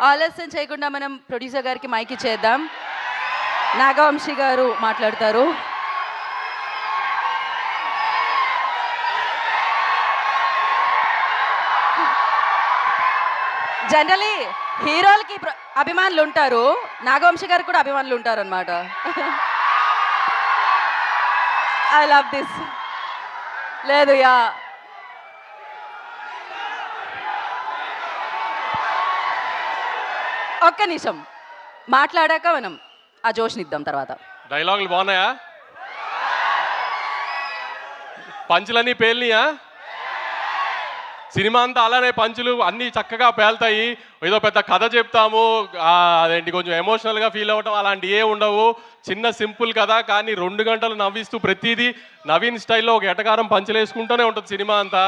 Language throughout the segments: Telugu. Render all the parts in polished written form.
ఆలస్యం చేయకుండా మనం ప్రొడ్యూసర్ గారికి మైక్ ఇచ్చేద్దాం. నాగవంశీ గారు మాట్లాడతారు. జనరలీ హీరోలకి అభిమానులు ఉంటారు, నాగవంశీ గారికి కూడా అభిమానులు ఉంటారు అనమాట. I love this. లేదు యా ఒక్క నిమిషం మాట్లాడాక మనం ఆ జోష్నిద్దాం. తర్వాత డైలాగులు బాగున్నాయా? పంచులన్నీ పేలినాయా? సినిమా అంతా అలానే పంచులు అన్నీ చక్కగా పేలుతాయి. ఏదో పెద్ద కథ చెప్తాము, అదేంటి కొంచెం ఎమోషనల్గా ఫీల్ అవ్వటం అలాంటి ఏ ఉండవు. చిన్న సింపుల్ కథ, కానీ 2 గంటలు నవ్విస్తూ ప్రతిదీ నవీన్ స్టైల్లో ఒక ఎటకారం పంచులు వేసుకుంటూనే ఉంటుంది సినిమా అంతా.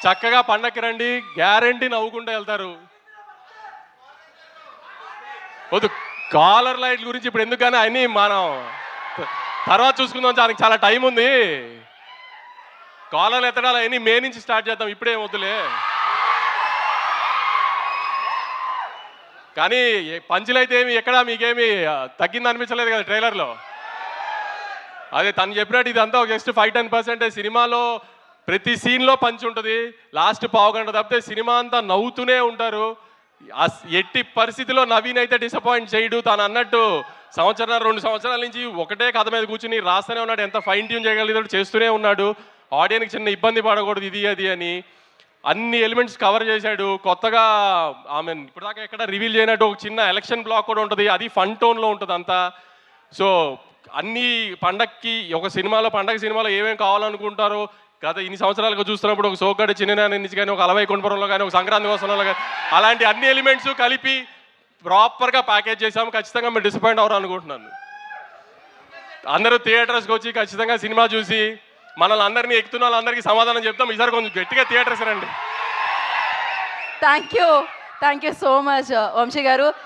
చక్కగా పండక్కి రండి, గ్యారంటీ నవ్వుకుంటూ వెళ్తారు. వద్దు, కాలర్ లైట్ గురించి ఇప్పుడు ఎందుకు, కానీ అన్నీ మనం తర్వాత చూసుకుందాం, దానికి చాలా టైం ఉంది. కాలర్లు ఎత్తడాలు అవన్నీ మే నుంచి స్టార్ట్ చేద్దాం, ఇప్పుడేం వద్దులే. కానీ పంచులైతే ఏమి ఎక్కడా మీకేమి తగ్గింది అనిపించలేదు కదా ట్రైలర్లో. అదే తను చెప్పినట్టు ఇదంతా జస్ట్ 5-10%. సినిమాలో ప్రతి సీన్లో పంచ్ ఉంటుంది. లాస్ట్ పావుగంట తప్పితే సినిమా అంతా నవ్వుతూనే ఉంటారు. ఎట్టి పరిస్థితిలో నవీన్ అయితే డిసప్పాయింట్ చేయడు. తాను అన్నట్టు 1-2 సంవత్సరాల నుంచి ఒకటే కథ మీద కూర్చుని రాస్తూనే ఉన్నాడు. ఎంత ఫైన్ ట్యూన్ చేయగలిగాడు చేస్తూనే ఉన్నాడు. ఆడియన్కి చిన్న ఇబ్బంది పడకూడదు ఇది అది అని అన్ని ఎలిమెంట్స్ కవర్ చేశాడు. కొత్తగా ఆమె ఇప్పటిదాకా ఎక్కడ రివీల్ చేయనట్టు ఒక చిన్న ఎలక్షన్ బ్లాక్ కూడా ఉంటుంది, అది ఫన్ టోన్లో ఉంటుంది అంతా. సో అన్ని పండక్కి ఒక సినిమాలో, పండగ సినిమాలో ఏమేమి కావాలనుకుంటారో గత ఇన్ని సంవత్సరాలుగా చూస్తున్నప్పుడు ఒక సోగ్గాడి చిన్న నుంచి కానీ, ఒక అలవై కొండపురంలో కానీ, ఒక సంక్రాంతి కోసంలో కానీ అలాంటి అన్ని ఎలిమెంట్స్ కలిపి ప్రాపర్గా ప్యాకేజ్ చేసాము. ఖచ్చితంగా మీరు డిసప్పాయింట్ అవ్వరు అనుకుంటున్నాను. అందరూ థియేటర్స్కి వచ్చి ఖచ్చితంగా సినిమా చూసి మనల్ని అందరినీ ఎక్కుతున్న వాళ్ళందరికీ సమాధానం చెప్తాం. ఈసారి కొంచెం గట్టిగా థియేటర్స్ రండి. Thank you so much Vamshi గారు.